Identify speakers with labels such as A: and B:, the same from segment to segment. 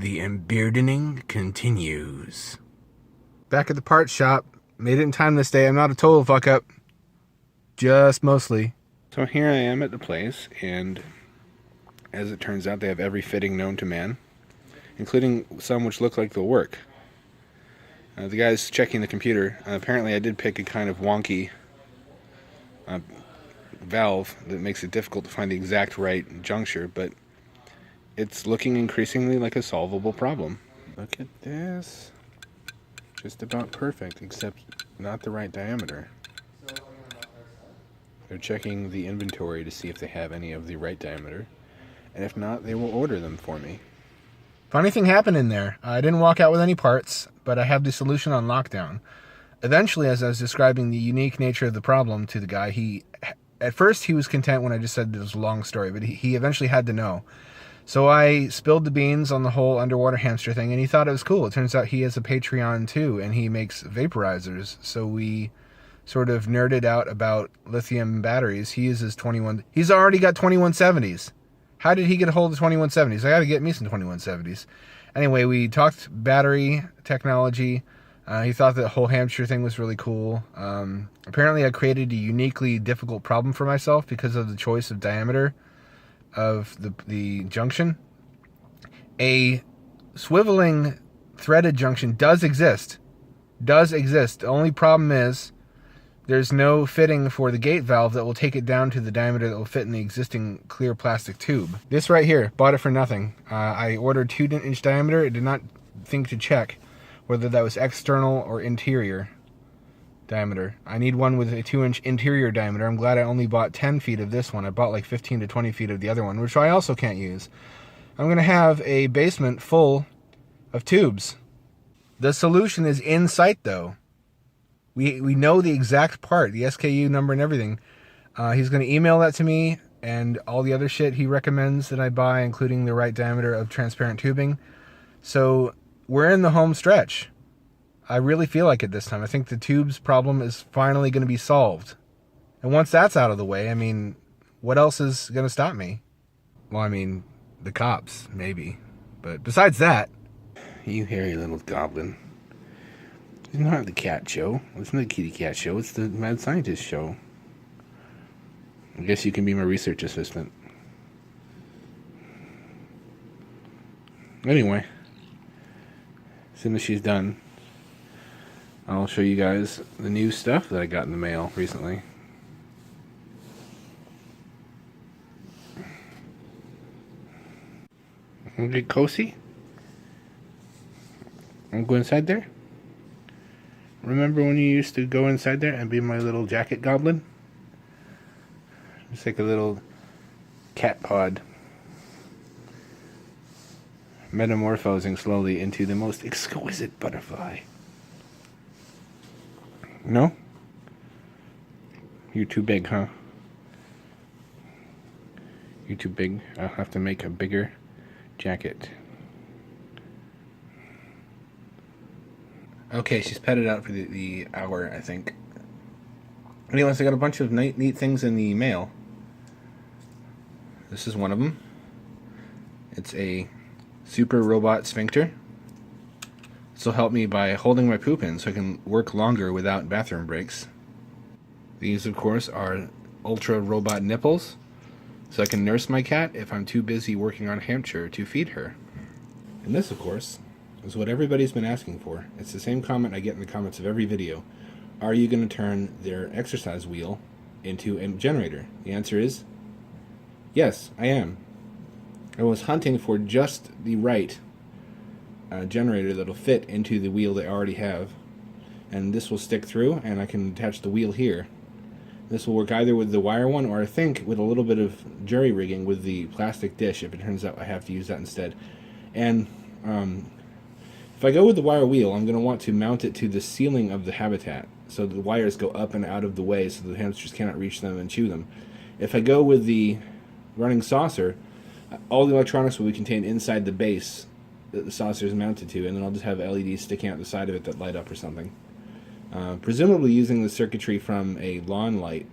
A: The embeardening continues.
B: Back at the parts shop. Made it in time this day. I'm not a total fuck up. Just mostly.
A: So here I am at the place, and as it turns out, they have every fitting known to man, including some which look like they'll work. The guy's checking the computer. Apparently I did pick a kind of wonky valve that makes it difficult to find the exact right juncture, but it's looking increasingly like a solvable problem. Look at this. Just about perfect, except not the right diameter. They're checking the inventory to see if they have any of the right diameter, and if not, they will order them for me.
B: Funny thing happened in there. I didn't walk out with any parts, but I have the solution on lockdown. Eventually, as I was describing the unique nature of the problem to the guy, at first he was content when I just said it was a long story, but he eventually had to know. So I spilled the beans on the whole underwater hamster thing, and he thought it was cool. It turns out he has a Patreon too, and he makes vaporizers. So we sort of nerded out about lithium batteries. He uses 21. He's already got 2170s. How did he get a hold of 2170s? I got to get me some 2170s. Anyway, we talked battery technology. He thought the whole Hampture thing was really cool. Apparently, I created a uniquely difficult problem for myself because of the choice of diameter of the junction. A swiveling threaded junction does exist. The only problem is there's no fitting for the gate valve that will take it down to the diameter that will fit in the existing clear plastic tube. This right here, bought it for nothing. I ordered 2-inch diameter. It did not think to check whether that was external or interior diameter. I need one with a 2-inch interior diameter. I'm glad I only bought 10 feet of this one. I bought like 15 to 20 feet of the other one, which I also can't use. I'm going to have a basement full of tubes. The solution is in sight, though. We know the exact part, the SKU number and everything. He's going to email that to me and all the other shit he recommends that I buy, including the right diameter of transparent tubing. So we're in the home stretch. I really feel like it this time. I think the tubes problem is finally going to be solved. And once that's out of the way, I mean, what else is going to stop me? Well, I mean, the cops, maybe. But besides that...
A: You hairy little goblin. It's not the cat show. It's not the kitty cat show. It's the mad scientist show. I guess you can be my research assistant. Anyway, as soon as she's done, I'll show you guys the new stuff that I got in the mail recently. Get cozy. I'll go inside there. Remember when you used to go inside there and be my little jacket goblin? It's like a little cat pod. Metamorphosing slowly into the most exquisite butterfly. No? You're too big, huh? You're too big. I'll have to make a bigger jacket. Okay, she's petted out for the hour, I think. Anyways, I got a bunch of neat things in the mail. This is one of them. It's a super robot sphincter. This will help me by holding my poop in so I can work longer without bathroom breaks. These, of course, are ultra robot nipples, so I can nurse my cat if I'm too busy working on Hampture to feed her. And this, of course, is what everybody's been asking for. It's the same comment I get in the comments of every video. Are you going to turn their exercise wheel into a generator? The answer is yes, I am. I was hunting for just the right generator that'll fit into the wheel they already have, and this will stick through, and I can attach the wheel here. This will work either with the wire one, or I think with a little bit of jury rigging with the plastic dish, if it turns out I have to use that instead. And if I go with the wire wheel, I'm going to want to mount it to the ceiling of the habitat, so the wires go up and out of the way so the hamsters cannot reach them and chew them. If I go with the running saucer, all the electronics will be contained inside the base that the saucer is mounted to, and then I'll just have LEDs sticking out the side of it that light up or something. Presumably using the circuitry from a lawn light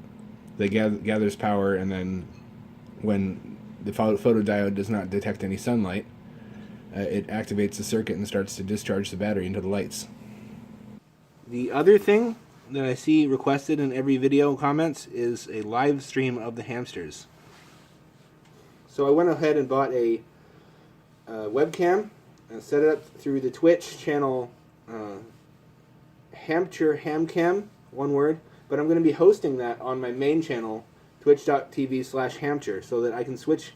A: that gathers power, and then when the photodiode does not detect any sunlight, it activates the circuit and starts to discharge the battery into the lights. The other thing that I see requested in every video comments is a live stream of the hamsters. So I went ahead and bought a webcam and set it up through the Twitch channel Hampture Hamcam, one word, but I'm going to be hosting that on my main channel, twitch.tv/Hampture, so that I can switch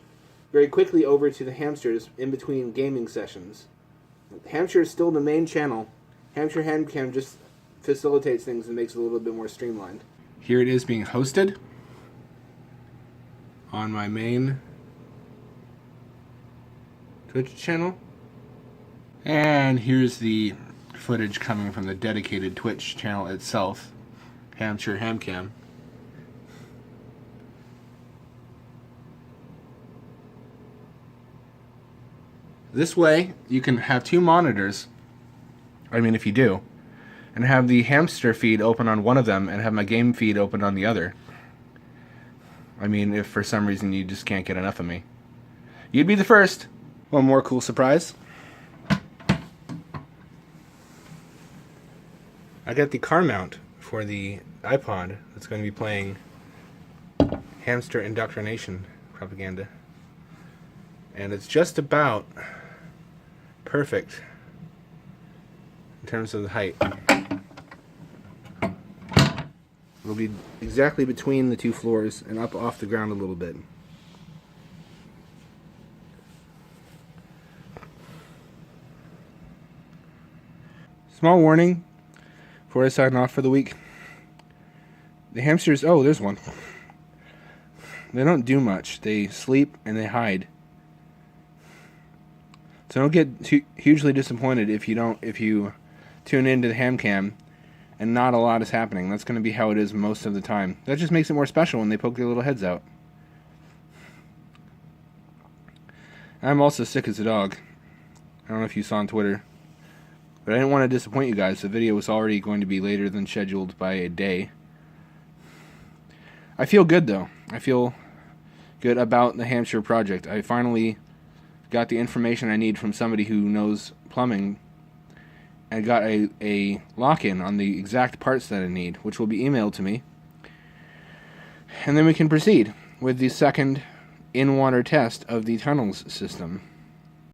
A: very quickly over to the hamsters in between gaming sessions. Hampture is still the main channel. Hampture Hamcam just facilitates things and makes it a little bit more streamlined. Here it is being hosted on my main Twitch channel. And here's the footage coming from the dedicated Twitch channel itself, Hampture Hamcam. This way, you can have two monitors, I mean if you do, and have the hamster feed open on one of them and have my game feed open on the other. I mean, if for some reason you just can't get enough of me. You'd be the first. One more cool surprise. I got the car mount for the iPod that's going to be playing hamster indoctrination propaganda. And it's just about perfect in terms of the height. It'll be exactly between the two floors and up off the ground a little bit. Small warning before I sign off for the week. The hamsters, oh, there's one. They don't do much. They sleep and they hide. So don't get hugely disappointed if you tune into the Hamcam and not a lot is happening. That's going to be how it is most of the time. That just makes it more special when they poke their little heads out. I'm also sick as a dog. I don't know if you saw on Twitter. But I didn't want to disappoint you guys. The video was already going to be later than scheduled by a day. I feel good though. I feel good about the Hampture project. I finally got the information I need from somebody who knows plumbing and got a lock-in on the exact parts that I need, which will be emailed to me. And then we can proceed with the second in-water test of the tunnels system.